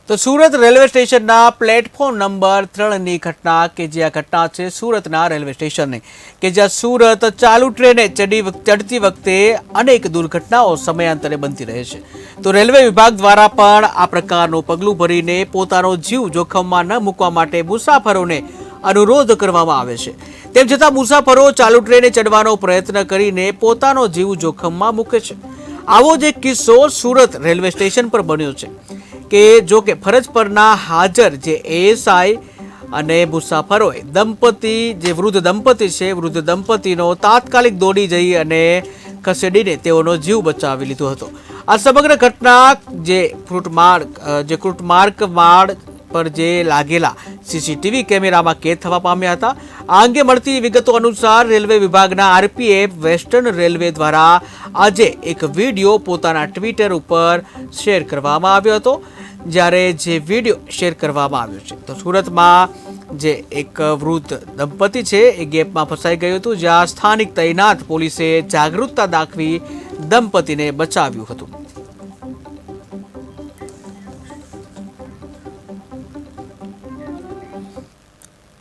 તો સુરત રેલવે સ્ટેશનના platform number 3ની ઘટના કે જે આ ઘટના છે સુરતના રેલવે સ્ટેશનની કે જ્યાં સુરત ચાલુ ટ્રેને ચડતી વખતે અનેક દુર્ઘટનાઓ સમયાંતરે બનતી રહે છે। તો રેલવે વિભાગ દ્વારા પણ આ પ્રકારનું પગલું ભરીને પોતાનો જીવ જોખમમાં ન મૂકવા માટે મુસાફરોને અનુરોધ કરવામાં આવે છે। તેમ છતાં મુસાફરો ચાલુ ટ્રેને ચડવાનો પ્રયત્ન કરીને પોતાનો જીવ જોખમમાં મૂકે છે। આવો જ એક કિસ્સો સુરત રેલવે સ્ટેશન પર બન્યો છે કે જો કે ફરજ પરના હાજર જે એએસઆઈ અને મુસાફરોએ વૃદ્ધ દંપતીનો તાત્કાલિક દોડી જઈ અને ખસેડીને તેઓનો જીવ બચાવી લીધો હતો। આ સમગ્ર ઘટના જે ક્રૂટમાર્ક માર્ગ પર જે લાગેલા સીસીટીવી કેમેરામાં કેદ થવા પામ્યા હતા। આ અંગે મળતી વિગતો અનુસાર રેલવે વિભાગના આરપીએફ વેસ્ટર્ન રેલવે દ્વારા આજે એક વિડીયો પોતાના ટ્વિટર ઉપર શેર કરવામાં આવ્યો હતો। જ્યારે જે વિડીયો શેર કરવામાં આવ્યો છે તો સુરતમાં જે એક વૃદ્ધ દંપતી છે એ ગેપમાં ફસાઈ ગયું હતું, જ્યાં સ્થાનિક તૈનાત પોલીસે જાગૃતતા દાખવી દંપતીને બચાવ્યું હતું।